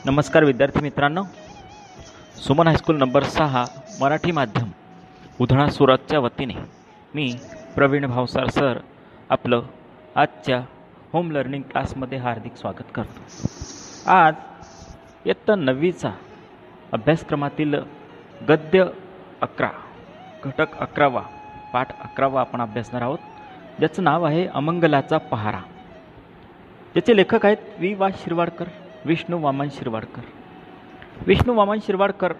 नमस्कार विद्यार्थी मित्रांनो, सुमन हायस्कूल नंबर 6 मराठी माध्यम उधळा सुरतच्या वतीने मी प्रवीण भावसार सर आपलं आजच्या होम लर्निंग क्लासमध्ये हार्दिक स्वागत करतो। आज इयत्ता 9वीचा अभ्यासक्रमातील गद्य 11 घटक 11वा पाठ 11वा आपण अभ्यासणार आहोत, ज्याचं नाव आहे अमंगलाचा पहारा। ज्याचे लेखक आहेत वा शिरवाडकर, विष्णू वामन शिरवाडकर। विष्णू वामन शिरवाडकर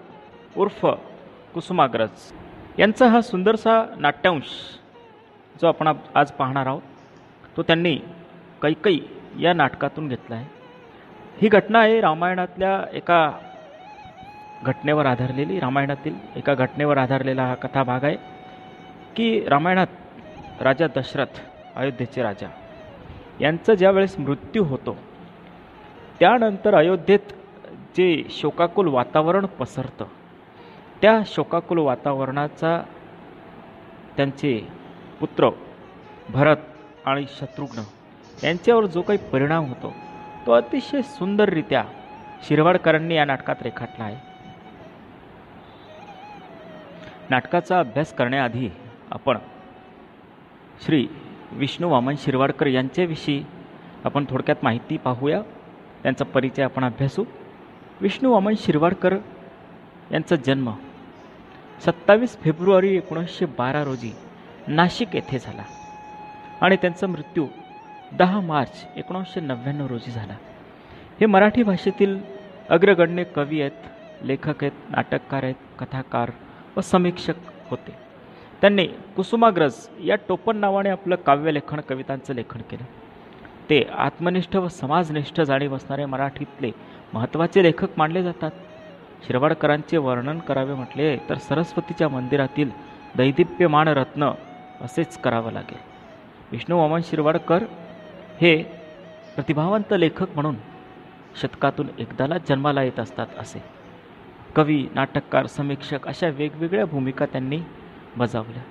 उर्फ कुसुमाग्रज यांचा हा सुंदरसा नाट्यांश जो आपण आज पाहणार आहोत तो त्यांनी कैकई या नाटकातून घेतला आहे। ही घटना आहे रामायणातल्या एका घटनेवर आधारलेली, रामायणातील एका घटनेवर आधारलेला हा कथाभाग आहे की रामायणात राजा दशरथ, अयोध्येचे राजा, यांचा ज्या वेळेस मृत्यू होतो त्यानंतर अयोध्येत जे शोकाकुल वातावरण पसरतं, त्या शोकाकुल वातावरणाचा त्यांचे पुत्र भरत आणि शत्रुघ्न यांच्यावर जो काही परिणाम होतो तो अतिशय सुंदररित्या शिरवाडकरांनी या नाटकात रेखाटला आहे। नाटकाचा अभ्यास करण्याआधी आपण श्री विष्णू वामन शिरवाडकर यांच्याविषयी आपण थोडक्यात माहिती पाहूया, त्यांचा परिचय आपण अभ्यासू। विष्णू वामन शिरवाडकर यांचा जन्म 27 फेब्रुवारी 1912 रोजी नाशिक येथे झाला आणि त्यांचा मृत्यू 10 मार्च 1999 रोजी झाला। हे मराठी भाषेतील अग्रगण्य कवी आहेत, लेखक आहेत, नाटककार आहेत, कथाकार व समीक्षक होते। त्यांनी कुसुमाग्रज या टोपण नावाने आपलं काव्यलेखन, कवितांचं लेखन केलं। ते आत्मनिष्ठ व समाजनिष्ठ जाणीव असणारे मराठीतले महत्त्वाचे लेखक मानले जातात। शिरवाडकरांचे वर्णन करावे म्हटले तर सरस्वतीच्या मंदिरातील दैदिप्यमान रत्न असेच करावं लागेल। विष्णू वामन शिरवाडकर हे प्रतिभावंत लेखक म्हणून शतकातून एकदाला जन्माला येत असतात असे कवी, नाटककार, समीक्षक अशा वेगवेगळ्या भूमिका त्यांनी बजावल्या।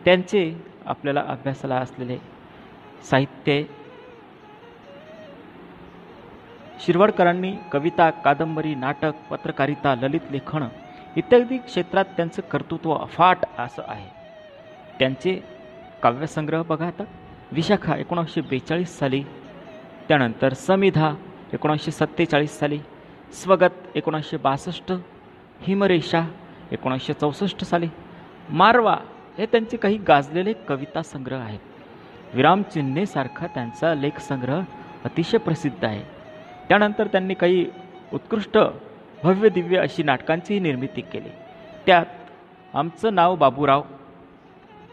त्यांचे आपल्याला अभ्यासाला असलेले साहित्य, शिरवाडकरांनी कविता, कादंबरी, नाटक, पत्रकारिता, ललित लेखन इत्यादी क्षेत्रात त्यांचं कर्तृत्व अफाट असं आहे। त्यांचे काव्यसंग्रह बघा आता, विशाखा 1942 साली, त्यानंतर समिधा 1947 साली, स्वगत 1962, हिमरेषा 1964 साली, मारवा हे त्यांचे काही गाजलेले कविता संग्रह आहेत। विरामचिन्हेसारखा त्यांचा लेखसंग्रह अतिशय प्रसिद्ध आहे। त्यानंतर त्यांनी काही उत्कृष्ट भव्य दिव्य अशी नाटकांचीही निर्मिती केली। त्यात आमचं नाव बाबूराव,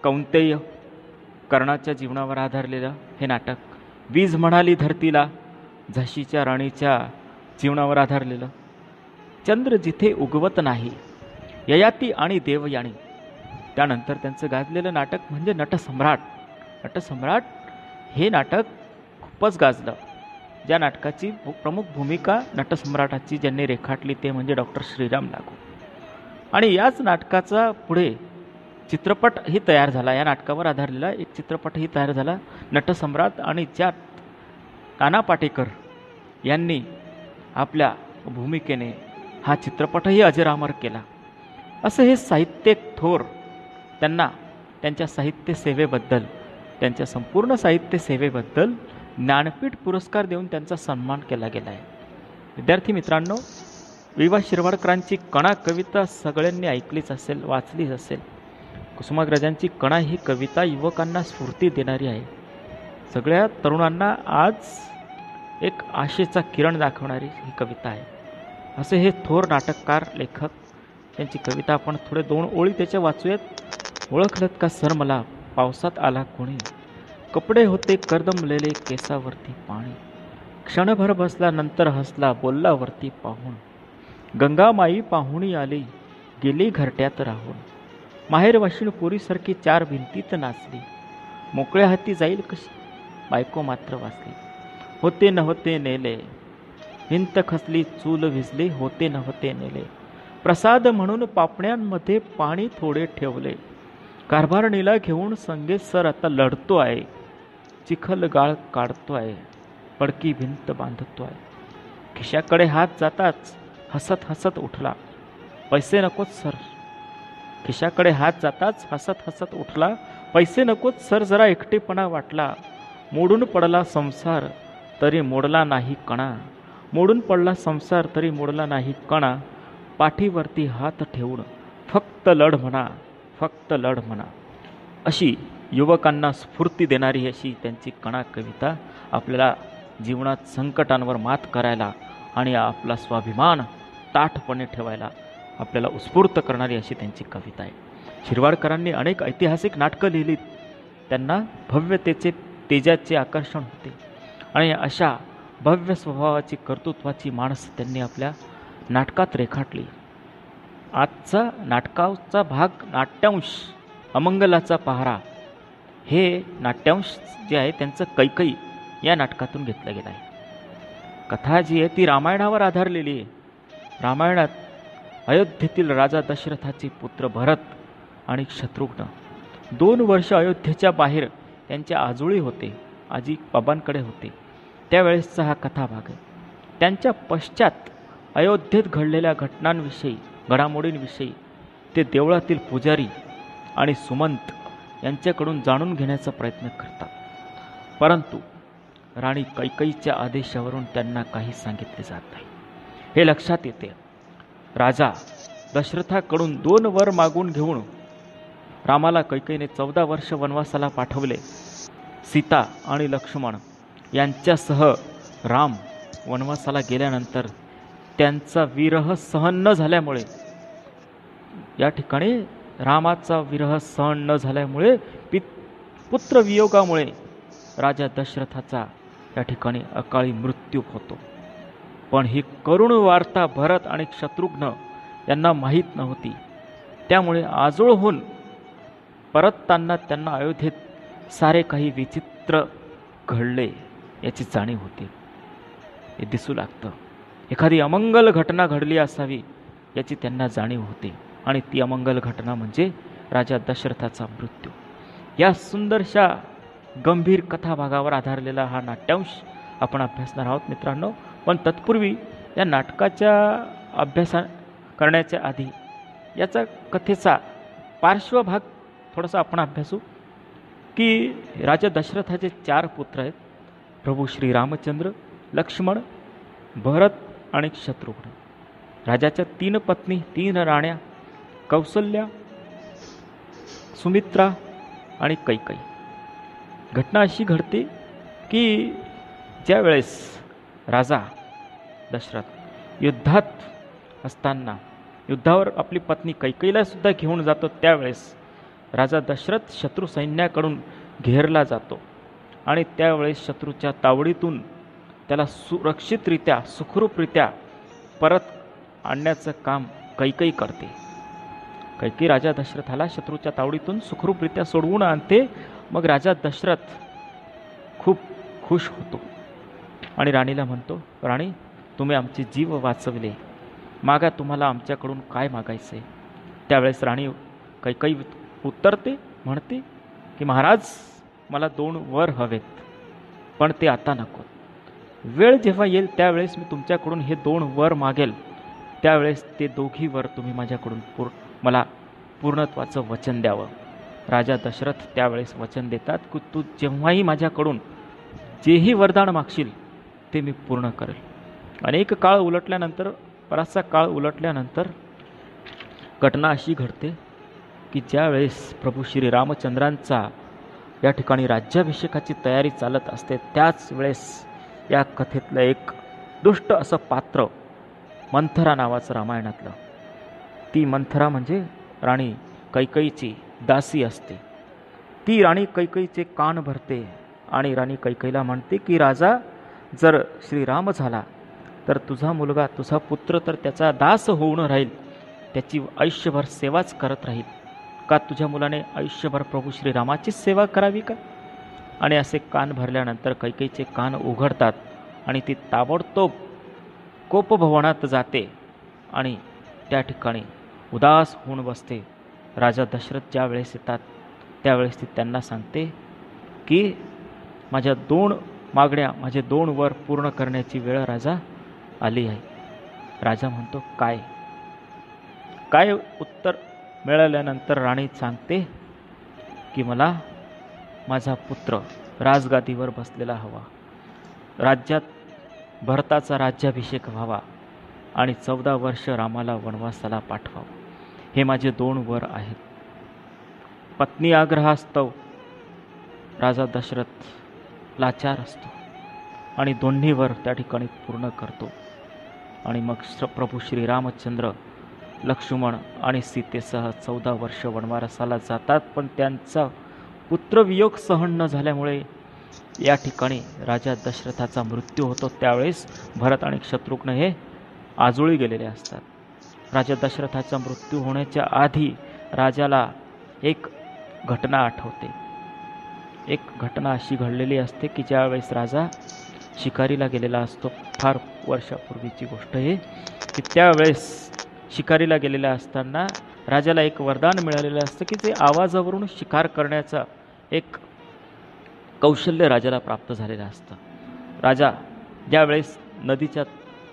कौंतेय, कर्णाच्या जीवनावर आधारलेलं हे नाटक, वीज म्हणाली धरतीला, झाशीच्या राणीच्या जीवनावर आधारलेलं, चंद्र जिथे उगवत नाही, ययाती आणि देवयानी, त्यानंतर त्यांचं गाजलेलं नाटक म्हणजे नटसम्राट। नटसम्राट हे नाटक खूपच गाजलं। ज्या नाटकाची प्रमुख भूमिका नटसम्राटाची ज्यांनी रेखाटली ते म्हणजे डॉक्टर श्रीराम लागू। आणि याच नाटकाचा पुढे चित्रपटही तयार झाला। या नाटकावर आधारलेला एक चित्रपटही तयार झाला, नटसम्राट, आणि ज्यात नाना पाटेकर यांनी आपल्या भूमिकेने हा चित्रपटही अजरामर केला। असं हे साहित्यिक थोर, त्यांना त्यांच्या साहित्य सेवेबद्दल, त्यांच्या संपूर्ण साहित्य सेवेबद्दल ज्ञानपीठ पुरस्कार देऊन त्यांचा सन्मान केला गेला आहे। विद्यार्थी मित्रांनो, वा शिरवाडकरांची कणा कविता सगळ्यांनी ऐकलीच असेल, वाचलीच असेल। कुसुमाग्रजांची कणा ही कविता युवकांना स्फूर्ती देणारी आहे। सगळ्या तरुणांना आज एक आशेचा किरण दाखवणारी ही कविता आहे। असे हे थोर नाटककार, लेखक, त्यांची कविता आपण थोडे 2 ओळी त्याच्या वाचूयात। ओळखलत का सर मला, पावसात आला कोणी, कपडे होते करदमलेले, केसावरती पाणी, क्षणभर बसला नंतर हसला, बोलला वरती पाहून, गंगामाई पाहुणी आली, गेली घरट्यात राहून, माहेर वाशिण पुरीसारखी 4 भिंतीत नाचली, मोकळ्या हाती जाईल कशी, बायको मात्र वाचली, होते नव्हते नेले, भिंत खचली, चूल विझली, होते नव्हते नेले, प्रसाद म्हणून पापण्यांमध्ये पाणी थोडे ठेवले, कारभारणीला घेऊन संगे सर आता लढतो आहे, चिखल गाळ काढतो आहे, पडकी भिंत बांधतो आहे, खिशाकडे हात जाताच हसत हसत उठला. पैसे नकोच सर. खिशाकडे हात जाताच हसत हसत उठला. पैसे नकोच सर, जरा एकटेपणा वाटला. मोडून पडला संसार तरी मोडला नाही कणा. मोडून पडला संसार तरी मोडला नाही कणा. पाठीवरती हात ठेवून फक्त लढ म्हणा, फक्त लढ म्हणा. अशी युवकांना स्फूर्ती देणारी अशी त्यांची कणा कविता आपल्याला जीवनात संकटांवर मात करायला आणि आपला स्वाभिमान ताठपणे ठेवायला आपल्याला उत्स्फूर्त करणारी अशी त्यांची कविता आहे. शिरवाडकरांनी अनेक ऐतिहासिक नाटकं लिहिलीत. त्यांना भव्यतेचे तेजाचे आकर्षण होते आणि अशा भव्य स्वभावाची कर्तृत्वाची माणसं त्यांनी आपल्या नाटकात रेखाटली. आजचा नाटकाचा भाग नाट्यांश अमंगलाचा पहारा हे नाट्यांश जे आहे त्यांचं कैकई या नाटकातून घेतलं गेलं आहे. कथा जी आहे ती रामायणावर आधारलेली आहे. रामायणात अयोध्येतील राजा दशरथाचे पुत्र भरत आणि शत्रुघ्न 2 वर्ष अयोध्येच्या बाहेर त्यांच्या आजोळी होते, आजी बाबांकडे होते. त्यावेळेसचा हा कथाभाग आहे. त्यांच्या पश्चात अयोध्येत घडलेल्या घटनांविषयी, घडामोडींविषयी ते देवळातील पुजारी आणि सुमंत यांच्याकडून जाणून घेण्याचा प्रयत्न करतात. परंतु राणी कैकेयीच्या आदेशावरून त्यांना काही सांगितले जात नाही. हे लक्षात येते. राजा दशरथाकडून 2 वर मागून घेऊन रामाला कैकेयीने 14 वर्ष वनवासाला पाठवले. सीता आणि लक्ष्मण यांच्यासह राम वनवासाला गेल्यानंतर त्यांचा विरह सहन न झाल्यामुळे, या ठिकाणी रामाचा विरह सहन न झाल्यामुळे पुत्रवियोगामुळे राजा दशरथाचा या ठिकाणी अकाळी मृत्यू होतो. पण ही करुण वार्ता भरत आणि शत्रुघ्न यांना माहीत नव्हती. त्यामुळे आजोळहून परतताना त्यांना अयोध्येत सारे काही विचित्र घडले याची जाणीव होती. हे दिसू लागतं. एखादी अमंगल घटना घडली असावी याची त्यांना जाणीव होते आणि ती अमंगल घटना म्हणजे राजा दशरथाचा मृत्यू. या सुंदरशा गंभीर कथाभागावर आधारलेला हा नाट्यांश आपण अभ्यासणार आहोत मित्रांनो. पण तत्पूर्वी या नाटकाच्या अभ्यास करण्याच्या आधी याचा कथेचा पार्श्वभाग थोडासा आपण अभ्यासू की राजा दशरथाचे 4 पुत्र आहेत. प्रभू श्री रामचंद्र, लक्ष्मण, भरत आणि शत्रुघ्न. राजाच्या 3 पत्नी, 3 राण्या, कौसल्या, सुमित्रा आणि कैकेयी. घटना अशी घडते की ज्या वेळेस राजा दशरथ युद्धात असताना युद्धावर आपली पत्नी कैकेयीला सुद्धा घेऊन जातो, त्यावेळेस राजा दशरथ शत्रू सैन्याकडून घेरला जातो आणि त्यावेळेस शत्रूच्या तावडीतून त्याला सुरक्षितरित्या, सुखरूपरित्या परत आणण्याचं काम कैकेयी करते. कैकेयी राजा दशरथाला शत्रूच्या तावडीतून सुखरूपरित्या सोडवून आणते. मग राजा दशरथ खूप खुश होतो आणि राणीला म्हणतो, राणी तुम्ही आमचे जीव वाचवले, मागा तुम्हाला आमच्याकडून काय मागायचं आहे. त्यावेळेस राणी कैकेयी उत्तरते, म्हणते की महाराज मला 2 वर हवेत, पण ते आता नको. वेळ जेव्हा येईल त्यावेळेस मी तुमच्याकडून हे 2 वर मागेल. त्यावेळेस ते दोघी वर तुम्ही माझ्याकडून मला पूर्णत्वाचं वचन द्यावं. राजा दशरथ त्यावेळेस वचन देतात की तू जेव्हाही माझ्याकडून जेही वरदान मागशील ते मी पूर्ण करेल. अनेक काळ उलटल्यानंतर, बराचसा काळ उलटल्यानंतर घटना अशी घडते की ज्यावेळेस प्रभू श्री रामचंद्रांचा या ठिकाणी राज्याभिषेकाची तयारी चालत असते, त्याच वेळेस या कथेतलं एक दुष्ट असं पात्र मंथरा नावाचं रामायणातलं, ती मंथरा म्हणजे राणी कैकेयीची दासी असते. ती राणी कैकेयीचे कान भरते आणि राणी कैकेयीला म्हणते की राजा जर श्रीराम झाला तर तुझा मुलगा, तुझा पुत्र तर त्याचा दास होऊन राहील, त्याची आयुष्यभर सेवाच करत राहील. का तुझ्या मुलाने आयुष्यभर प्रभू श्रीरामाचीच सेवा करावी का? आणि असे कान भरल्यानंतर कैकेयीचे कान उघडतात आणि ती ताबडतोब कोपभवनात जाते आणि त्या ठिकाणी उदास होऊन बसते. राजा दशरथ ज्या वेळेस येतात त्यावेळेस ती त्यांना सांगते की माझ्या 2 मागण्या, माझे 2 वर पूर्ण करण्याची वेळ राजा आली आहे. राजा म्हणतो, काय काय उत्तर मिळाल्यानंतर राणी सांगते की मला माझा पुत्र राजगादीवर बसलेला हवा, राज्यात भरताचा राज्याभिषेक व्हावा आणि 14 वर्ष रामाला वनवासाला पाठवावं. हे माझे 2 वर आहेत. पत्नी आग्रहास्तव राजा दशरथ लाचार असतो आणि दोन्ही वर त्या ठिकाणी पूर्ण करतो. आणि मग प्रभू श्रीरामचंद्र लक्ष्मण आणि सीतेसह 14 वर्ष वनवासाला जातात. पण त्यांचा पुत्रवियोग सहन न झाल्यामुळे या ठिकाणी राजा दशरथाचा मृत्यू होतो. त्यावेळेस भरत आणि शत्रुघ्न हे आजोळी गेलेले असतात. राजा दशरथाचा मृत्यू होण्याच्या आधी राजाला एक घटना आठवते. एक घटना अशी घडलेली असते की ज्यावेळेस राजा शिकारीला गेलेला असतो. फार वर्षापूर्वीची गोष्ट आहे की त्यावेळेस शिकारीला गेलेला असताना राजाला एक वरदान मिळालेलं असतं की जे आवाजावरून शिकार करण्याचा एक कौशल्य राजाला प्राप्त झालेलं असतं. राजा ज्यावेळेस नदीच्या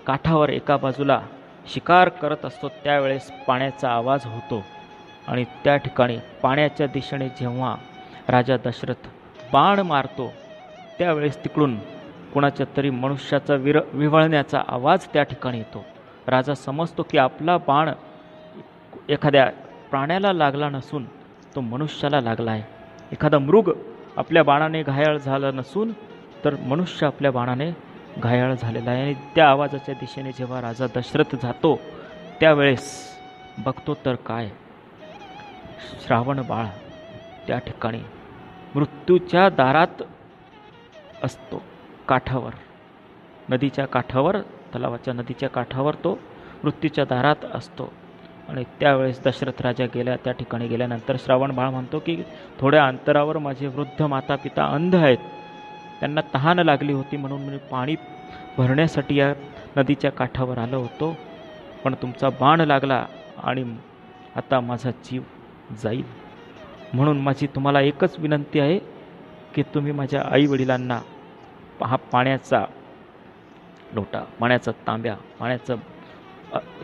काठावर एका बाजूला शिकार करत असतो त्यावेळेस पाण्याचा आवाज होतो आणि त्या ठिकाणी पाण्याच्या दिशेने जेव्हा राजा दशरथ बाण मारतो त्यावेळेस तिकडून कोणाच्या तरी मनुष्याचा विव्हळण्याचा आवाज त्या ठिकाणी येतो. राजा समजतो की आपला बाण एखाद्या प्राण्याला लागला नसून तो मनुष्याला लागला आहे. एखादा मृग आपल्या बाणाने घायाळ झाला नसून तर मनुष्य आपल्या बाणाने घायाळ झालेला आहे. आणि त्या आवाजाच्या दिशेने जेव्हा राजा दशरथ जातो त्यावेळेस बघतो तर काय, श्रावण बाळ त्या ठिकाणी मृत्यूच्या दारात असतो. काठावर, नदीच्या काठावर, तलावाच्या नदीच्या काठावर तो मृत्यूच्या दारात असतो. आणि त्यावेळेस दशरथ राजा त्या ठिकाणी गेल्यानंतर श्रावण बाळ म्हणतो की थोड्या अंतरावर माझे वृद्ध माता पिता अंध आहेत, त्यांना तहान लागली होती म्हणून मी पाणी भरण्यासाठी या नदीच्या काठावर आलो होतो, पण तुमचा बाण लागला आणि आता माझा जीव जाईल. म्हणून माझी तुम्हाला एकच विनंती आहे की तुम्ही माझ्या आईवडिलांना हा पाण्याचा लोटा, पाण्याचा तांब्या, पाण्याचं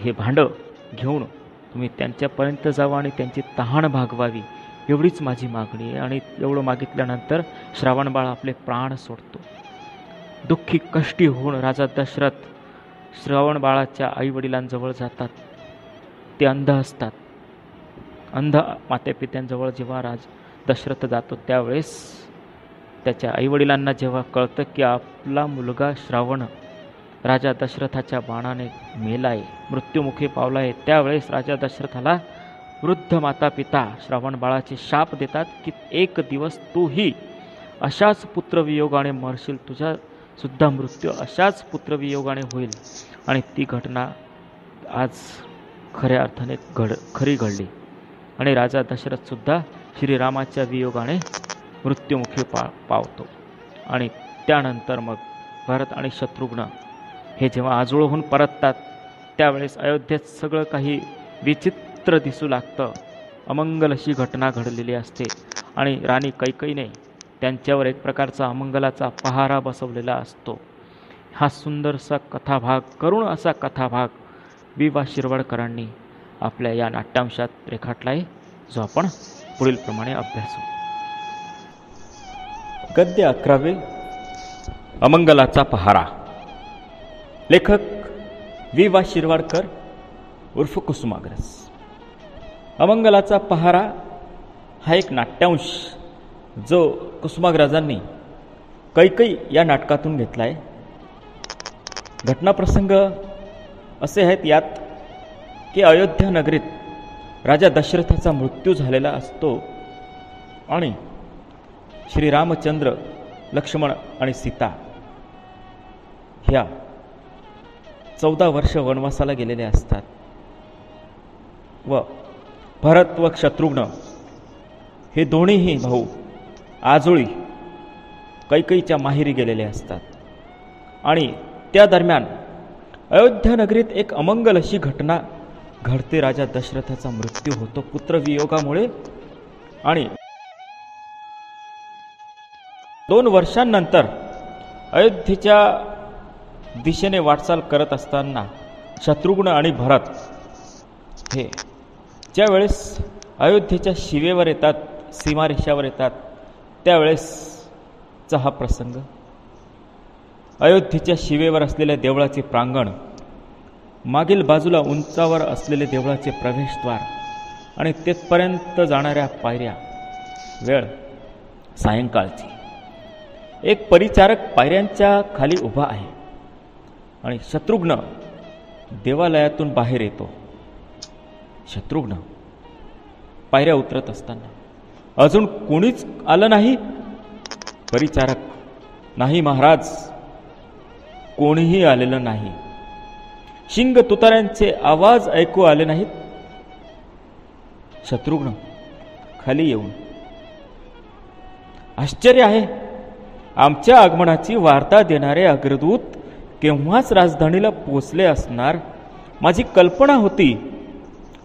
हे भांडं घेऊन तुम्ही त्यांच्यापर्यंत जावं आणि त्यांची तहान भागवावी, एवढीच माझी मागणी आहे. आणि एवढं मागितल्यानंतर श्रावणबाळ आपले प्राण सोडतो. दुःखी कष्टी होऊन राजा दशरथ श्रावणबाळाच्या आईवडिलांजवळ जातात. ते अंध असतात. अंध मातेपित्यांजवळ जेव्हा दशरथ जातो त्यावेळेस त्याच्या आईवडिलांना जेव्हा कळतं की आपला मुलगा श्रावण राजा दशरथाच्या बाणाने मेलाय, मृत्युमुखी पावलाय, त्यावेळेस राजा दशरथाला वृद्ध माता पिता श्रावण बाळाचे शाप देतात की एक दिवस तूही अशाच पुत्रवियोगाने मरशील, तुझा सुद्धा मृत्यू अशाच पुत्रवियोगाने होईल. आणि ती घटना आज खऱ्या अर्थाने खरी घडली. आणि राजा दशरथसुद्धा श्रीरामाच्या वियोगाने मृत्युमुखी पावतो. आणि त्यानंतर मग भरत आणि शत्रुघ्न हे जेव्हा आजोळ परततात त्यावेळेस अयोध्येत सगळं काही विचित्र दिसू लागतं. अमंगल अशी घटना घडलेली असते आणि राणी कैकेयीने त्यांच्यावर एक प्रकारचा अमंगलाचा पहारा बसवलेला असतो. हा सुंदरसा कथाभाग, करुण असा कथाभाग वि.वा. शिरवाडकरांनी आपल्या या नाट्यांशात रेखाटला आहे, जो आपण पुढील प्रमाणे अभ्यासू. गद्य 11 अमंगलाचा पहारा. लेखक वि.वा. शिरवाडकर उर्फ कुसुमाग्रज. अमंगलाचा पहारा हा एक नाट्यांश जो कुसुमाग्रजांनी कैकेयी या नाटकातून घेतला आहे. घटनाप्रसंग असे आहेत यात की अयोध्या नगरीत राजा दशरथाचा मृत्यू झालेला असतो आणि श्रीरामचंद्र, लक्ष्मण आणि सीता ह्या 14 वर्ष वनवासाला गेलेले असतात व भरत व शत्रुघ्न हे दोन्हीही भाऊ आजोळी कैकेयीच्या माहेरी गेलेले असतात. आणि त्या दरम्यान अयोध्या नगरीत एक अमंगल अशी घटना घडते. राजा दशरथाचा मृत्यू होतो पुत्रवियोगामुळे. आणि 2 वर्षांनंतर अयोध्येच्या दिशेने वाटचाल करत असताना शत्रुघ्न आणि भरत हे ज्या वेळेस अयोध्येच्या शिवेवर येतात, सीमारेषावर येतात, त्यावेळेसचा हा प्रसंग. अयोध्येच्या शिवेवर असलेल्या देवळाचे प्रांगण, मागील बाजूला उंचावर असलेले देवळाचे प्रवेशद्वार आणि तेथपर्यंत जाणाऱ्या पायऱ्या. वेळ सायंकाळची. एक परिचारक पायऱ्यांच्या खाली उभा आहे आणि शत्रुघ्न देवालयातून बाहेर येतो. शत्रुघ्न पायऱ्या उतरत असताना, अजून कोणीच आलं नाही. परिचारक, नाही महाराज, कोणीही आलेलं नाही. शिंग तुताऱ्यांचे आवाज ऐकू आले नाहीत. शत्रुघ्न खाली येऊन, आश्चर्य आहे, आमच्या आगमनाची वार्ता देणारे अग्रदूत केव्हाच राजधानीला पोचले असणार. माझी कल्पना होती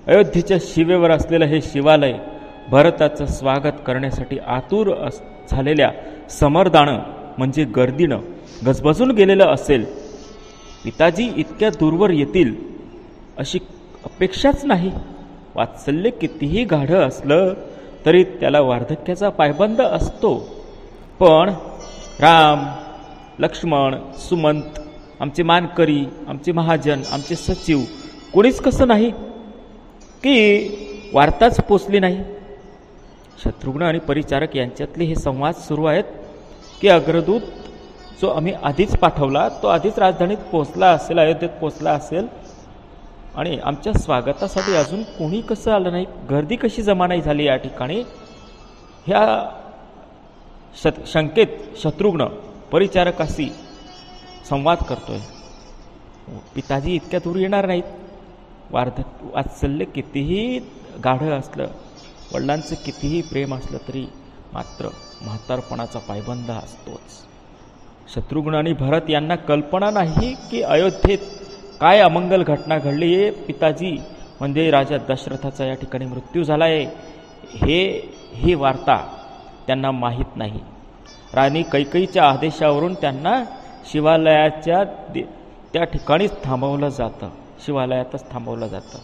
अयोध्येच्या शिवेवर असलेलं हे शिवालय भरताचं स्वागत करण्यासाठी आतुर झालेल्या समरदानं म्हणजे गर्दीनं गजबजून गेलेलं असेल. पिताजी इतक्या दूरवर येतील अशी अपेक्षाच नाही. वात्सल्य कितीही गाढं असलं तरी त्याला वार्धक्याचा पायबंद असतो. पण राम, लक्ष्मण, सुमंत, आमचे मानकरी, आमचे महाजन, आमचे सचिव कोणीच कसं नाही की वार्ताच पोचली नाही. शत्रुघ्न आणि परिचारक यांच्यातले हे संवाद सुरू आहेत की अग्रदूत जो आम्ही आधीच पाठवला तो आधीच राजधानीत पोचला असेल, अयोध्येत पोचला असेल आणि आमच्या स्वागतासाठी अजून कोणी कसं आलं नाही, गर्दी कशी जमा नाही झाली या ठिकाणी. ह्या शंकेत शत्रुघ्न परिचारकाशी संवाद करतोय. पिताजी इतक्या दूर येणार नाहीत. वात्सल्य कितीही गाढं असलं, वडिलांचं कितीही प्रेम असलं तरी मात्र म्हातारपणाचा पायबंद असतोच. शत्रुघ्न आणि भरत यांना कल्पना नाही की अयोध्येत काय अमंगल घटना घडली आहे. पिताजी म्हणजे राजा दशरथाचा या ठिकाणी मृत्यू झाला आहे ही वार्ता त्यांना माहीत नाही. राणी कैकेयीच्या आदेशावरून त्यांना शिवालयाच्या त्या ठिकाणीच थांबवलं जातं, शिवालयातच थांबवलं जातं.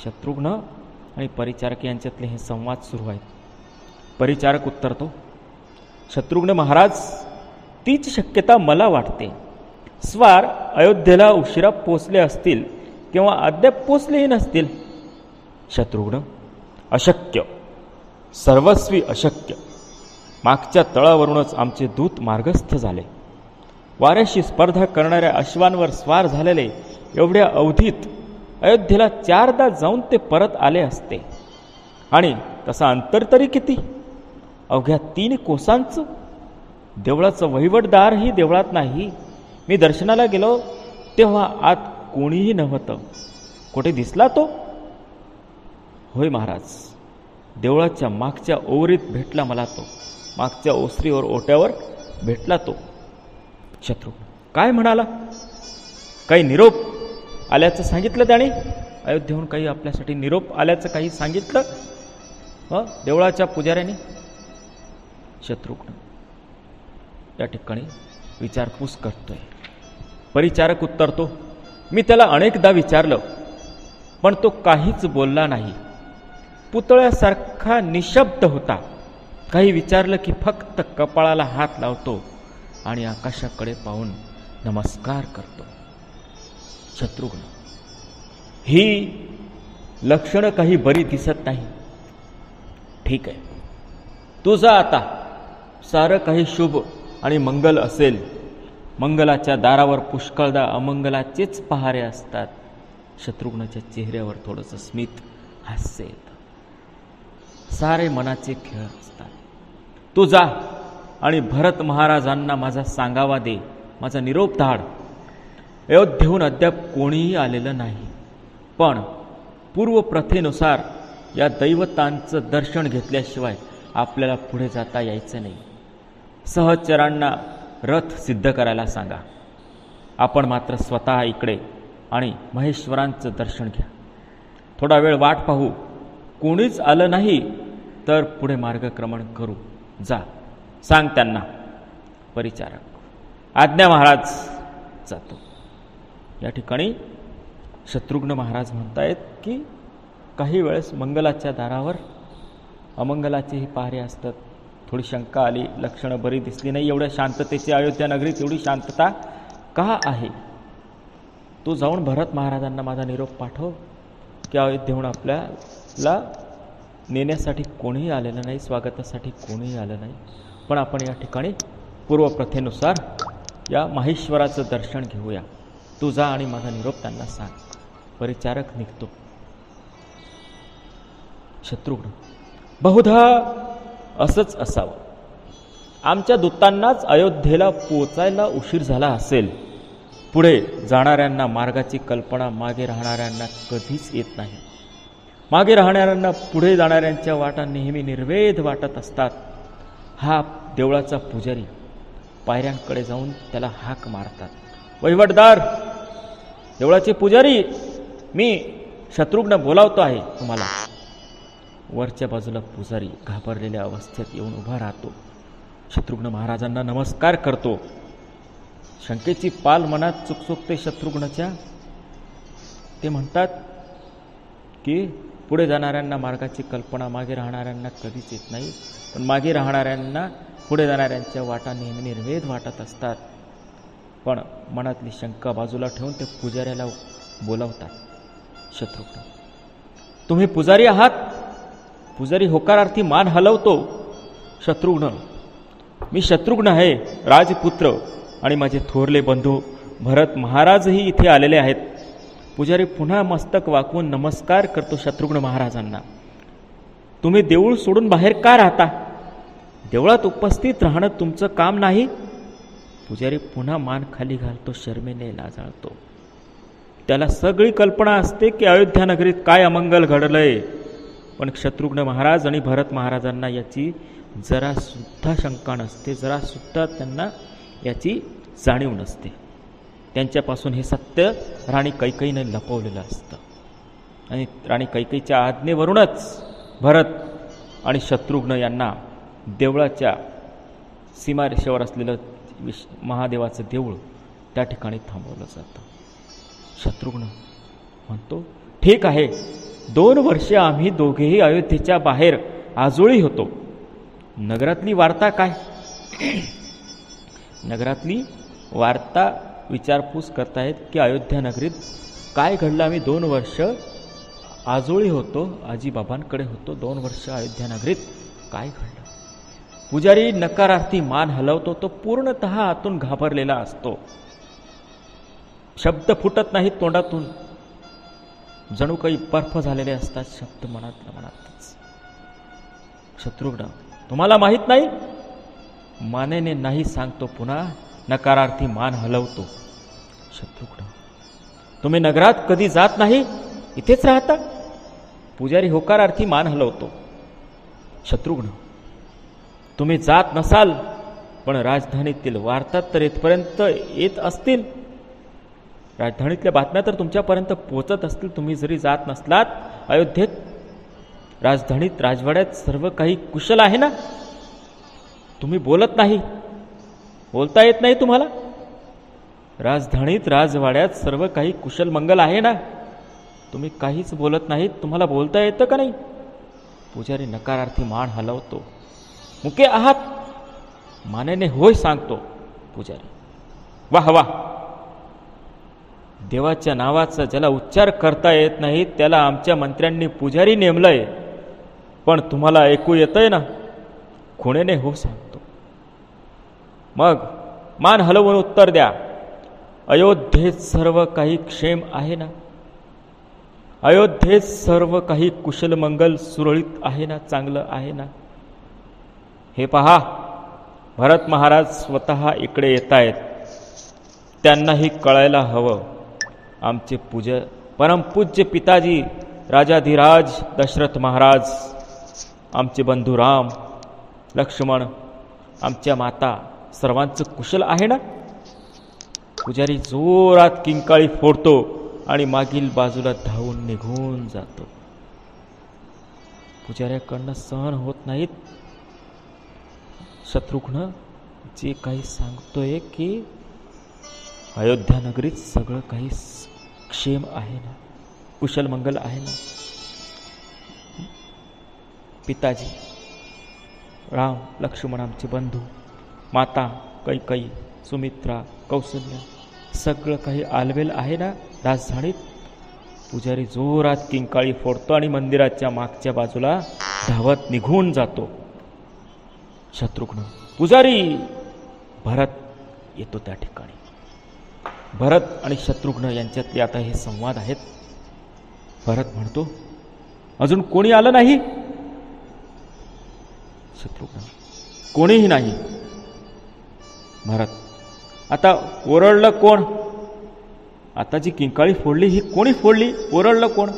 शत्रुघ्न आणि परिचारक यांच्यातले हे संवाद सुरू आहेत. परिचारक उत्तरतो, शत्रुघ्न महाराज, तीच शक्यता मला वाटते. स्वार अयोध्येला उशिरा पोचले असतील किंवा अद्याप पोचलेही नसतील. शत्रुघ्न, अशक्य, सर्वस्वी अशक्य. मागच्या तळावरूनच आमचे दूत मार्गस्थ झाले. वाऱ्याशी स्पर्धा करणाऱ्या अश्वांवर स्वार झालेले एवढ्या अवधीत अयोध्येला 4दा जाऊन ते परत आले असते. आणि तसा अंतर तरी किती? अवघ्या 3 कोसांचं. देवळाचं वहिवटदारही देवळात नाही. मी दर्शनाला गेलो तेव्हा आत कोणीही नव्हतं. कुठे दिसला तो? होय महाराज, देवळाच्या मागच्या ओवरीत भेटला मला तो. मागच्या ओसरीवर ओट्यावर भेटला तो. शत्रुघ्न, काय म्हणाला? काही निरोप आल्याचं सांगितलं त्याने? अयोध्येहून काही आपल्यासाठी निरोप आल्याचं काही सांगितलं देवळाच्या पुजाऱ्याने? शत्रुघ्न या ठिकाणी विचारपूस करतोय. परिचारक उत्तरतो, मी त्याला अनेकदा विचारलं पण तो काहीच बोलला नाही. पुतळ्यासारखा निशब्द होता. काही विचारलं की फक्त कपाळाला हात लावतो आणि आकाशाकडे पाहून नमस्कार करतो. शत्रुघ्न, ही लक्षणं काही बरी दिसत नाही. ठीक आहे, तू जा आता. सारं काही शुभ आणि मंगल असेल. मंगलाच्या दारावर पुष्कळदा अमंगलाचेच पहारे असतात. शत्रुघ्नाच्या चेहऱ्यावर थोडंसं स्मित हास्य येतं. सारे मनाचे खेळ असतात. तू जा आणि भरत महाराजांना माझा सांगावा दे, माझा निरोप धाड. अयोध्येहून अद्याप कोणीही आलेलं नाही. पण पूर्वप्रथेनुसार या दैवतांचं दर्शन घेतल्याशिवाय आपल्याला पुढे जाता यायचं नाही. सहचरांना रथ सिद्ध करायला सांगा. आपण मात्र स्वतः इकडे आणि महेश्वरांचं दर्शन घ्या. थोडा वेळ वाट पाहू. कोणीच आलं नाही तर पुढे मार्गक्रमण करू. जा, सांग त्यांना. परिचारक, आज्ञा महाराज. जातो. या ठिकाणी शत्रुघ्न महाराज म्हणतायत की काही वेळेस मंगलाच्या दारावर अमंगलाचेही पहारे असतात. थोडी शंका आली, लक्षणं बरी दिसली नाही. एवढ्या शांततेची अयोध्या नगरीत एवढी शांतता का आहे? तू जाऊन भरत महाराजांना माझा निरोप पाठव की अयोध्येहून आपल्याला नेण्यासाठी कोणीही आलेलं नाही, स्वागतासाठी कोणीही आलं नाही. पण आपण या ठिकाणी पूर्वप्रथेनुसार या माहेश्वराचं दर्शन घेऊया. तू जा आणि माझा निरोप त्यांना सांग. परिचारक निघतो. शत्रुघ्न, बहुधा असंच असावं. आमच्या दूतांनाच अयोध्येला पोचायला उशीर झाला असेल. पुढे जाणाऱ्यांना मार्गाची कल्पना मागे राहणाऱ्यांना कधीच येत नाही. मागे राहणाऱ्यांना पुढे जाणाऱ्यांच्या वाटा नेहमी निर्वेध वाटत असतात. हा देवळाचा पुजारी पायऱ्यांकडे जाऊन त्याला हाक मारतात. वहिवटदार, देवळाचे पुजारी, मी शत्रुघ्न बोलावतो आहे तुम्हाला. वरच्या बाजूला पुजारी घाबरलेल्या अवस्थेत येऊन उभा राहतो. शत्रुघ्न महाराजांना नमस्कार करतो. शंकेची पाल मनात चुकचुकते शत्रुघ्नच्या. ते म्हणतात की पुढे जाणाऱ्यांना मार्गाची कल्पना मागे राहणाऱ्यांना कधीच येत नाही. पण मागे राहणाऱ्यांना पुढे जाणाऱ्यांच्या वाटा नेहमी निर्वेध वाटत असतात. पण मनातली शंका बाजूला ठेवून ते पुजाऱ्याला बोलावतात. शत्रुघ्न, तुम्ही पुजारी आहात? पुजारी होकारार्थी मान हलवतो. शत्रुघ्न, मी शत्रुघ्न आहे, राजपुत्र, आणि माझे थोरले बंधू भरत महाराजही इथे आलेले आहेत. पुजारी पुन्हा मस्तक वाकवून नमस्कार करतो शत्रुघ्न महाराजांना. तुम्ही देऊळ सोडून बाहेर का राहता? देवळात उपस्थित राहणं तुमचं काम नाही? पुजारी पुन्हा मान खाली घालतो, शर्मेने लाजाळतो. त्याला सगळी कल्पना असते की अयोध्या नगरीत काय अमंगल घडलंय. पण शत्रुघ्न महाराज आणि भरत महाराजांना याची जरा सुद्धा शंका नसते, जरा सुद्धा त्यांना याची जाणीव नसते. त्यांच्यापासून हे सत्य राणी कैकेयीने लपवलेलं असतं. आणि राणी कैकेयीच्या आज्ञेवरूनच भरत आणि शत्रुघ्न यांना देवळाच्या सीमारेषेवर असलेलं महादेवाचं देऊळ त्या ठिकाणी थांबवलं जातं. शत्रुघ्न म्हणतो, ठीक आहे, 2 वर्षे आम्ही दोघेही अयोध्येच्या बाहेर आजोळी होतो. नगरातली वार्ता काय? नगरातली वार्ता विचारपूस करतायत की अयोध्या नगरीत काय घडलं. आम्ही 2 वर्ष आजोळी होतो, आजीबाबांकडे होतो. 2 वर्ष अयोध्या नगरीत काय घडलं? पुजारी नकारार्थी मान हलवतो. तो पूर्णतः आतून घाबरलेला असतो. शब्द फुटत नाहीत तोंडातून. जणू काही बर्फ झालेले असतात शब्द मनातल्या मनातच. शत्रुघ्न, तुम्हाला माहित नाही? मानेने नाही सांगतो. पुन्हा नकारार्थी मान हलवतो. शत्रुघ्न, तुम्ही नगरात कधी जात नाही, इथेच राहता? पुजारी होकारार्थी मान हलवतो. शत्रुघ्न, तुम्ही जात नसाल, पण राजधानीतील वार्ता तर इथपर्यंत येत असतील. राजधानीतल्या बातम्या तर तुमच्यापर्यंत पोहोचत असतील. तुम्ही जरी जात नसलात अयोध्येत, राजधानीत राजवाड्यात सर्व काही कुशल आहे ना? तुम्ही बोलत नाही, बोलता येत नाही तुम्हाला? राजधानीत राजवाड्यात सर्व काही कुशल मंगल आहे ना? तुम्ही काहीच बोलत नाहीत. तुम्हाला बोलता येतं का नाही? पुजारी नकारार्थी मान हलवतो. मुके आहात? मानेने होय सांगतो पुजारी. वाह वाह, देवाच्या नावाचा ज्याला उच्चार करता येत नाही त्याला आमच्या मंत्र्यांनी पुजारी नेमलंय. पण तुम्हाला ऐकू येतंय ना? खुणेने हो सांगतो. मग मान हलवून उत्तर द्या. अयोध्येत सर्व काही क्षेम आहे ना? अयोध्येत सर्व काही कुशल मंगल सुरळीत आहे ना? चांगलं आहे ना? हे पहा, भरत महाराज स्वतः इकडे येत आहेत. त्यांनाही कळायला हवं. आमचे परमपूज्य पिताजी राजाधिराज दशरथ महाराज, आमचे बंधू राम, लक्ष्मण, आमच्या माता सर्वांचं कुशल आहे ना? पुजारी जोरात किंकाळी फोडतो आणि मागील बाजूला धावून निघून जातो. पुजाऱ्याकडनं सहन होत नाहीत. शत्रुघ्न जे काही सांगतोय की अयोध्या नगरीत सगळं काही क्षेम आहे ना, कुशल मंगल आहे ना. पिताजी राम लक्ष्मण आमचे बंधू, माता कैकई, सुमित्रा, कौसल्या, सगळं काही आलबेल आहे ना राजधानीत. पुजारी जोरात किंकाळी फोडतो आणि मंदिराच्या मागच्या बाजूला धावत निघून जातो. शत्रुघ्न, पुजारी! भरत येतो त्या ठिकाणी. भरत आणि शत्रुघ्न यांच्यातले आता हे संवाद आहेत. भरत म्हणतो, अजून कोणी आलं नाही? शत्रुघ्न, कोणीही नाही. भरत, आता ओरडलं कोण? आता जी किंकाळी फोडली ही कोणी फोडली? ओरडलं कोण?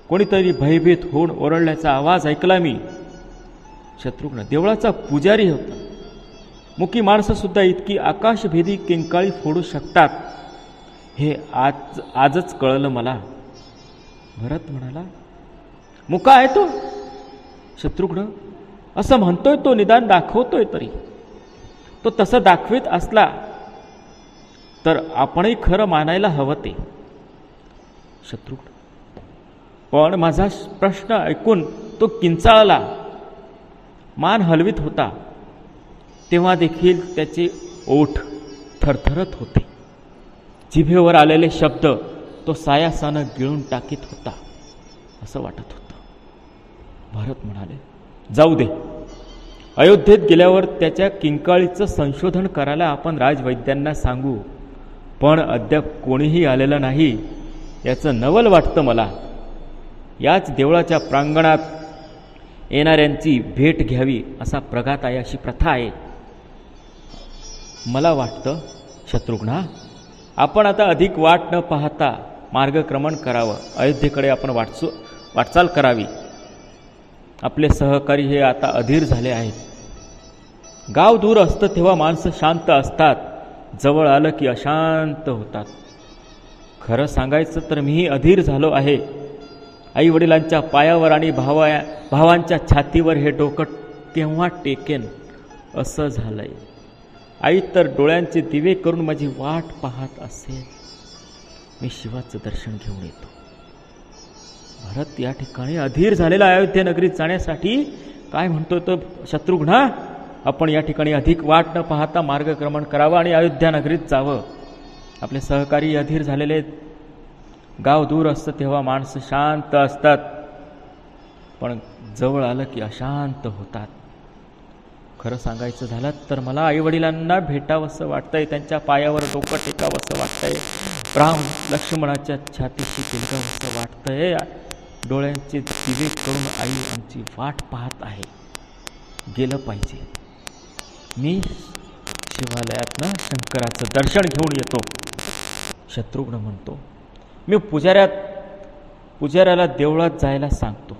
कोणीतरी भयभीत होऊन ओरडल्याचा आवाज ऐकला मी. शत्रुघ्न, देवळाचा पुजारी होता. मुकी माणसं सुद्धा इतकी आकाशभेदी किंकाळी फोडू शकतात हे आजच कळलं मला. भरत म्हणाला, मुका आहे तो? शत्रुघ्न, असं म्हणतोय तो, निदान दाखवतोय तरी. तो तसं दाखवित असला तर आपणही खरं मानायला हवं ते. शत्रुघ्न, पण माझा प्रश्न ऐकून तो किंचाळला, मान हलवीत होता. तेव्हा देखील त्याचे ओठ थरथरत होते. जिभेवर आलेले शब्द तो सायासानं गिळून टाकीत होता असं वाटत होतं. भरत म्हणाले, जाऊ दे. अयोध्येत गेल्यावर त्याच्या किंकाळीचं संशोधन करायला आपण राजवैद्यांना सांगू. पण अद्याप कोणीही आलेलं नाही याचं नवल वाटतं मला. याच देवळाच्या प्रांगणात येणाऱ्यांची भेट घ्यावी असा प्रघात आहे, अशी प्रथा आहे. मला वाटतं शत्रुघ्ना, आपण आता अधिक वाट न पाहता मार्गक्रमण करावं. अयोध्येकडे आपण वाटचाल करावी. आपले सहकारी हे आता अधीर झाले आहेत. गाव दूर असतं तेव्हा माणसं शांत असतात, जवळ आलं की अशांत होतात. खरं सांगायचं तर मीही अधीर झालो आहे. आई वडिलांच्या पायावर आणि भावांच्या छातीवर हे डोकं केव्हा टेकेन असं झालंय. आई तर डोळ्यांचे दिवे करून माझी वाट पाहत असेल. मी शिवाचं दर्शन घेऊन येतो. भरत या ठिकाणी अधीर झालेला अयोध्या नगरीत जाण्यासाठी काय म्हणतो तो शत्रुघ्ना, आपण या ठिकाणी अधिक वाट न पाहता मार्गक्रमण करावं आणि अयोध्या नगरीत जावं. आपले सहकारी अधीर झालेले. गाव दूर असतं तेव्हा माणसं शांत असतात, पण जवळ आलं की अशांत होतात. खरं सांगायचं झालं तर मला आईवडिलांना भेटावंसं वाटतंय, त्यांच्या पायावर डोकं टेकावंसं वाटतंय, राम लक्ष्मणाच्या छातीशी गिलगावंसं वाटतंय. डोळ्यांचे दिवे करून आई आमची वाट पाहत आहे. गेलं पाहिजे. मी शिवालयातनं शंकराचं दर्शन घेऊन येतो. शत्रुघ्न म्हणतो, मी पुजाऱ्याला देवळात जायला सांगतो.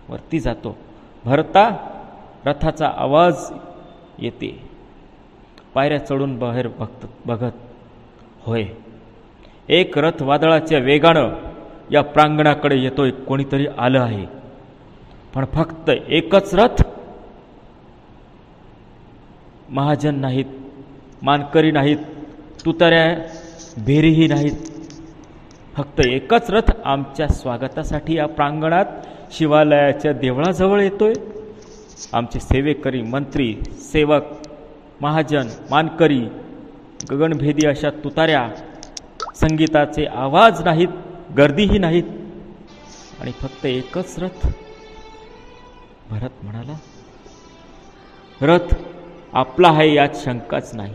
वरती जातो. भरता, रथाचा आवाज येते. पायऱ्या चढून बाहेर बघत, होय, एक रथ वादळाच्या वेगानं या प्रांगणाकडे येतोय. कोणीतरी आलं आहे, पण फक्त एकच रथ. महाजन नाहीत, मानकरी नाहीत, तुताऱ्या भेरीही नाहीत. फक्त एकच रथ आमच्या स्वागतासाठी या प्रांगणात शिवालयाच्या देवळाजवळ येतोय. आमचे सेवेकरी, मंत्री, सेवक, महाजन, मानकरी, गगनभेदी अशा तुताऱ्या, संगीताचे आवाज नाहीत, गर्दीही नाहीत, आणि फक्त एकच रथ. भरत म्हणाला, रथ आपला आहे यात शंकाच नाही.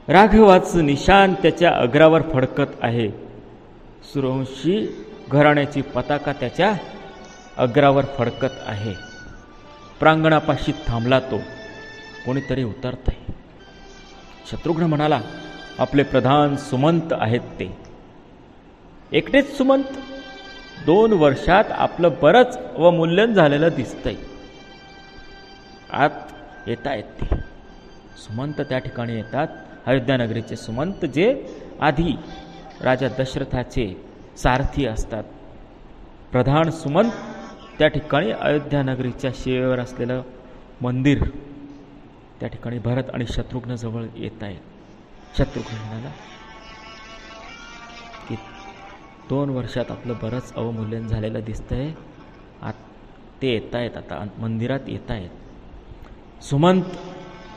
राघवाचं निशाण त्याच्या अग्रावर फडकत आहे. सूर्यवंशी घराण्याची पताका त्याच्या अग्रावर फडकत आहे. प्रांगणापाशी थांबला तो. कोणीतरी उतरत आहे. शत्रुघ्न म्हणाला, आपले प्रधान सुमंत आहेत ते. एकटेच सुमंत? 2 वर्षात आपलं बरंच अवमूल्यन झालेलं दिसतंय. आत येता येत ते सुमंत त्या ठिकाणी येतात. अयोध्या नगरीचे सुमंत, जे आधी राजा दशरथाचे सारथी असतात. प्रधान सुमंत त्या ठिकाणी अयोध्या नगरीच्या शिवेवर असलेलं मंदिर, त्या ठिकाणी भरत आणि शत्रुघ्न जवळ येत आहेत. शत्रुघ्न म्हणाला की 2 वर्षात आपलं बरंच अवमूल्यन झालेलं दिसतंय. ते येत आहेत, आता मंदिरात येत आहेत. सुमंत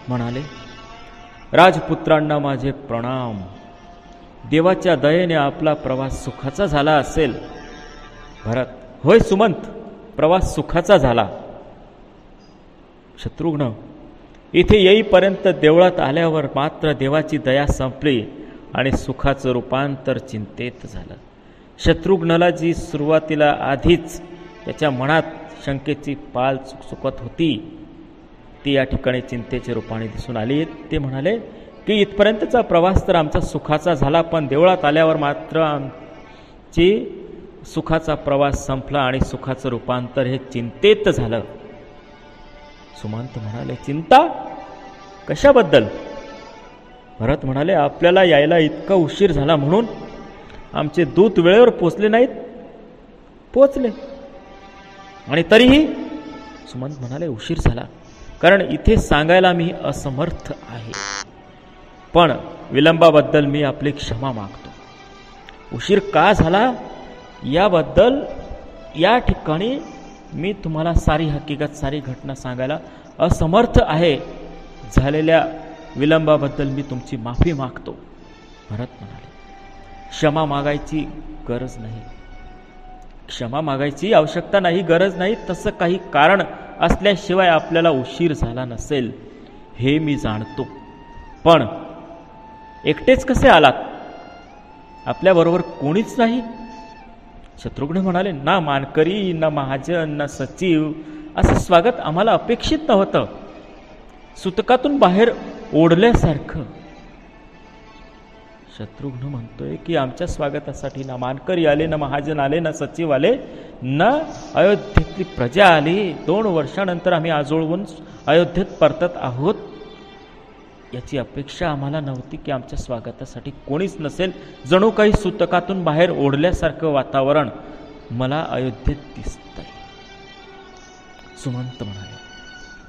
म्हणाले, राजपुत्रांना माझे प्रणाम. देवाच्या दयेने आपला प्रवास सुखाचा झाला असेल. भरत, होय सुमंत, प्रवास सुखाचा झाला. शत्रुघ्न, इथे येईपर्यंत देवळात आल्यावर मात्र देवाची दया संपली आणि सुखाचं रूपांतर चिंतेत झालं. शत्रुघ्नाला जी सुरुवातीला आधीच त्याच्या मनात शंकेची पाल चुकचुकत होती ती या ठिकाणी चिंतेच्या रूपाने दिसून आली. ते म्हणाले की इथपर्यंतचा प्रवास तर आमचा सुखाचा झाला, पण देवळात आल्यावर मात्र आमची सुखाचा प्रवास संपला आणि सुखाचं रूपांतर हे चिंतेत झालं. सुमंत म्हणाले, चिंता कशाबद्दल? भरत म्हणाले, आपल्याला यायला इतका उशीर झाला म्हणून. आमचे दूत वेळेवर पोचले नाहीत. पोचले आणि तरीही. सुमंत म्हणाले, उशीर झाला कारण इथे सांगायला मी असमर्थ आहे, पण विलंबाबद्दल मी आपली क्षमा मागतो. उशीर का झाला याबद्दल या ठिकाणी मी तुम्हाला सारी हकीकत, सारी घटना सांगायला असमर्थ आहे. झालेल्या विलंबाबद्दल मी तुमची माफी मागतो. भरत म्हणाले, क्षमा मागायची गरज नाही, क्षमा मागायची आवश्यकता नाही, गरज नाही. तसं काही कारण असल्याशिवाय आपल्याला उशीर झाला नसेल हे मी जाणतो. पण एकटेच कसे आलात? आपल्याबरोबर कोणीच नाही? शत्रुघ्न म्हणाले, ना मानकरी, ना महाजन, ना सचिव. असं स्वागत आम्हाला अपेक्षित नव्हतं. सुतकातून बाहेर ओढल्यासारखं. शत्रुघ्न म्हणतोय की आमच्या स्वागतासाठी ना मानकरी आले, ना महाजन आले, ना सचिव आले, ना अयोध्येतली प्रजा आली. 2 वर्षानंतर आम्ही आजोळवून अयोध्येत परतत आहोत. याची अपेक्षा आम्हाला नव्हती की आमच्या स्वागतासाठी कोणीच नसेल. जणू काही सुतकातून बाहेर ओढल्यासारखं वातावरण मला अयोध्येत दिसतंय. सुमंत म्हणाले,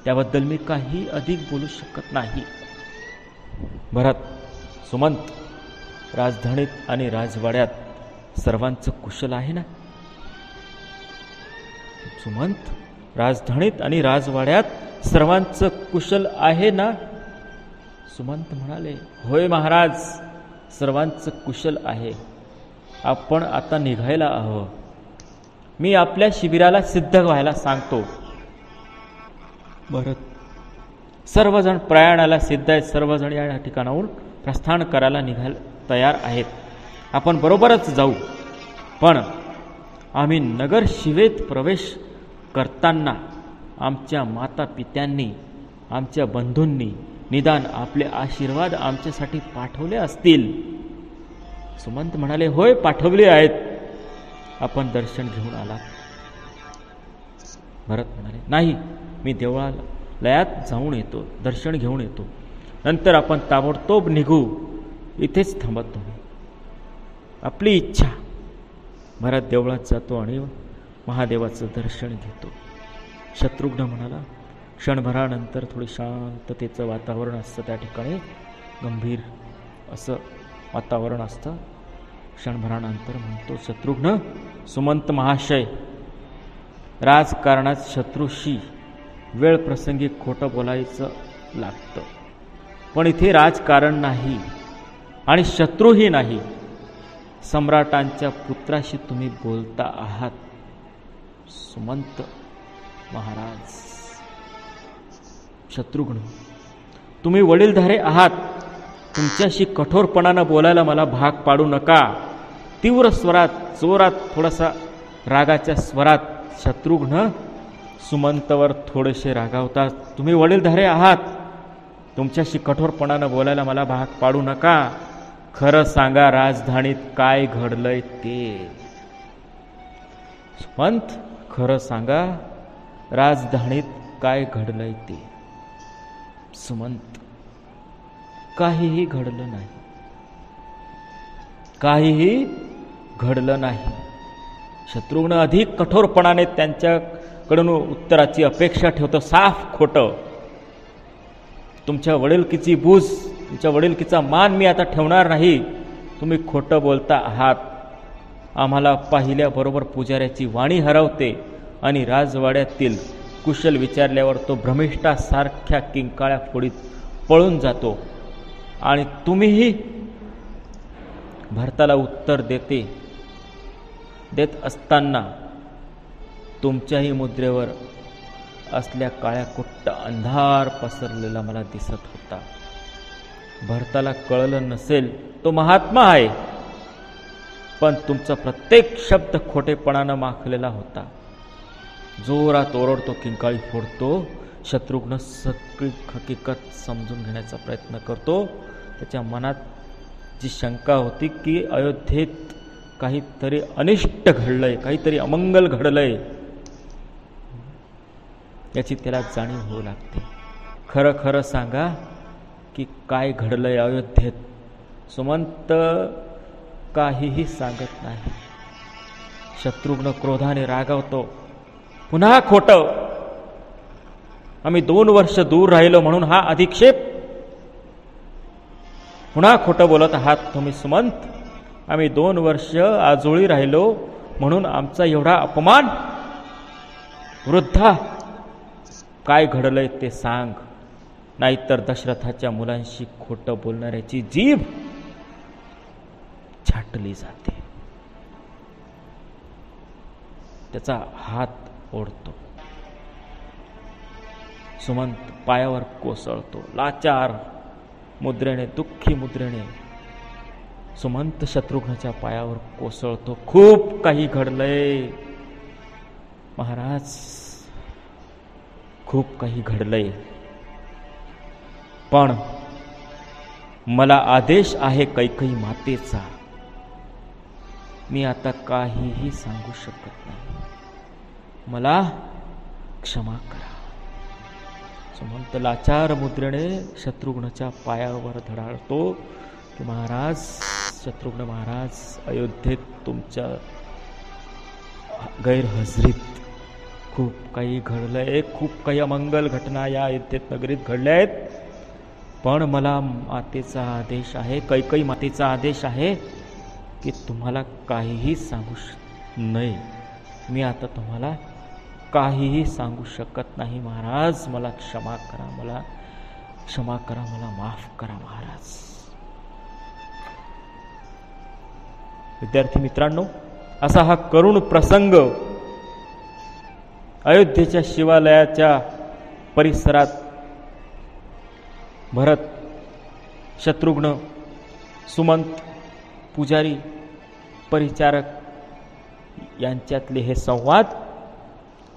त्याबद्दल मी काही अधिक बोलू शकत नाही. भरत, सुमंत, राजधानीत आणि राजवाड्यात सर्वांचं कुशल आहे ना? सुमंत, राजधानीत आणि राजवाड्यात सर्वांचं कुशल आहे ना? सुमंत म्हणाले, होय महाराज, सर्वांचं कुशल आहे. आपण आता निघायला हवं. मी आपल्या शिबिराला सिद्ध व्हायला सांगतो. भरत, सर्वजण प्रयाणाला सिद्ध आहेत. सर्वजण या ठिकाणाहून प्रस्थान करायला निघायला तयार आहेत. आपण बरोबरच जाऊ. पण आम्ही नगर शिवेत प्रवेश करताना आमच्या माता पित्यांनी, आमच्या बंधूंनी निदान आपले आशीर्वाद आमच्यासाठी पाठवले असतील. सुमंत म्हणाले, होय, पाठवले आहेत. आपण दर्शन घेऊन आलात. भरत म्हणाले, नाही, मी देवळालयात जाऊन येतो, दर्शन घेऊन येतो. नंतर आपण ताबडतोब निघू. इथेच थांबत नाही. आपली इच्छा. भरत देवळात जातो आणि महादेवाचं दर्शन घेतो. शत्रुघ्न म्हणाला, क्षणभरानंतर थोडी शांततेचं वातावरण असतं त्या ठिकाणी. गंभीर असं वातावरण असतं. क्षणभरानंतर म्हणतो शत्रुघ्न, सुमंत महाशय, राजकारणात शत्रूशी वेळ प्रसंगी खोटं बोलायचं लागतं, पण इथे राजकारण नाही आणि शत्रूही नाही. सम्राटांच्या पुत्राशी तुम्ही बोलता आहात. सुमंत महाराज. शत्रुघ्न, तुम्ही वडीलधारे आहात. तुमच्याशी कठोरपणानं बोलायला मला भाग पाडू नका. तीव्र स्वरात, जोरात, थोडासा रागाच्या स्वरात शत्रुघ्न सुमंतवर थोडेसे रागावतात. तुम्ही वडीलधारे आहात. तुमच्याशी कठोरपणानं बोलायला मला भाग पाडू नका. खरं सांगा, राजधानीत काय घडलंय ते. सुमंत, खरं सांगा, राजधानीत काय घडलंय ते. सुमंत, काहीही घडलं नाही. काहीही घडलं नाही. शत्रुघ्न अधिक कठोरपणाने त्यांच्याकडून उत्तराची अपेक्षा ठेवतो. साफ खोटं. तुमच्या वडिलकीची बूज तुमच्या वडिलकीचा मान मी आता ठेवणार नाही. तुम्ही खोटं बोलता आहात. आम्हाला पाहिल्याबरोबर पुजाऱ्याची वाणी हरवते आणि राजवाड्यातील कुशल विचारल्यावर तो भ्रमिष्ठासारख्या किंकाळ्या फोडीत पळून जातो. आणि तुम्हीही भरताला उत्तर देत असताना तुमच्याही मुद्रेवर असल्या काळ्या कुट्ट अंधार पसरलेला मला दिसत होता. भरताला कळलं नसेल, तो महात्मा आहे, पण तुमचा प्रत्येक शब्द खोटेपणानं माखलेला होता. जोरात ओरडतो, किंकाळी फोडतो. शत्रुघ्न सगळी हकीकत समजून घेण्याचा प्रयत्न करतो. त्याच्या मनात जी शंका होती की अयोध्येत काहीतरी अनिष्ट घडलंय, काहीतरी अमंगल घडलंय, याची त्याला जाणीव होऊ लागते. खरं खरं सांगा की काय घडलंय अयोध्येत. सुमंत काहीही सांगत नाही. शत्रुघ्न क्रोधाने रागावतो. पुन्हा खोटं. आम्ही 2 वर्ष दूर राहिलो म्हणून हा अधिक्षेप. पुन्हा खोटं बोलत आहात तुम्ही सुमंत. आम्ही 2 वर्ष आजोळी राहिलो म्हणून आमचा एवढा अपमान. वृद्धा, काय घडलंय ते सांग, नाहीतर दशरथाच्या मुलांशी खोटं बोलणाऱ्याची जीभ छाटली जाते. त्याचा हात ओढतो. सुमंत पायावर कोसळतो. लाचार मुद्रेने, दुःखी मुद्रेने सुमंत शत्रुघ्नाच्या पायावर कोसळतो. खूप काही घडलंय महाराज, खूप काही घडलंय, पण मला आदेश आहे कैकेयी मातेचा. मी आता काहीही सांगू शकत नाही. मला क्षमा करा. सुमंत लाचार मुद्रेने शत्रुघ्नाच्या पायावर धडाडतो की महाराज, शत्रुघ्न महाराज, अयोध्येत तुमच्या गैरहजरीत खूप काही घडलंय. खूप काही अमंगल घटना या अयोध्येत नगरीत घडल्या आहेत, पण मला मातेचा आदेश आहे, कैकेयी मातेचा आदेश आहे की तुम्हाला काहीही सांगू नये. मी आता तुम्हाला काहीही सांगू शकत नाही महाराज. मला क्षमा करा, मला क्षमा करा, मला माफ करा महाराज. विद्यार्थी मित्रांनो, असा हा करुण प्रसंग अयोध्येच्या शिवालयाच्या परिसरात भरत, शत्रुघ्न, सुमंत, पुजारी, परिचारक यांच्यातले हे संवाद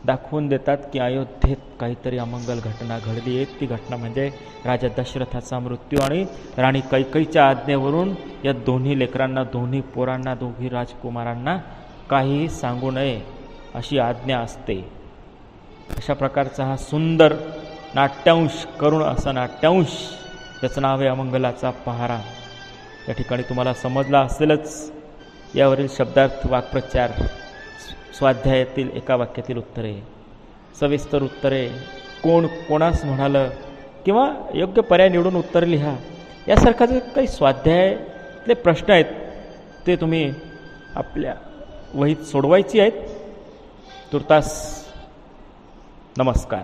दाखवून देतात की अयोध्येत काहीतरी अमंगल घटना घडली आहे. ती घटना म्हणजे राजा दशरथाचा मृत्यू आणि राणी कैकेयीच्या आज्ञेवरून या दोन्ही लेकरांना, दोन्ही पोरांना, दोन्ही राजकुमारांना काहीही सांगू नये अशी आज्ञा असते. अशा प्रकारचा हा सुंदर नाट्यांश, करुण असा नाट्यांश, त्याचं नाव आहे अमंगलाचा पहारा. या ठिकाणी तुम्हाला समजला असेलच. यावरील शब्दार्थ, वाक्प्रचार, स्वाध्यायातील एका वाक्यातील उत्तरे, सविस्तर उत्तरे, कोण कोणास म्हणालं किंवा योग्य पर्याय निवडून उत्तर लिहा, यासारखा जे काही स्वाध्यायातले प्रश्न आहेत ते तुम्ही आपल्या वहीत सोडवायची आहेत. तुर्तास नमस्कार.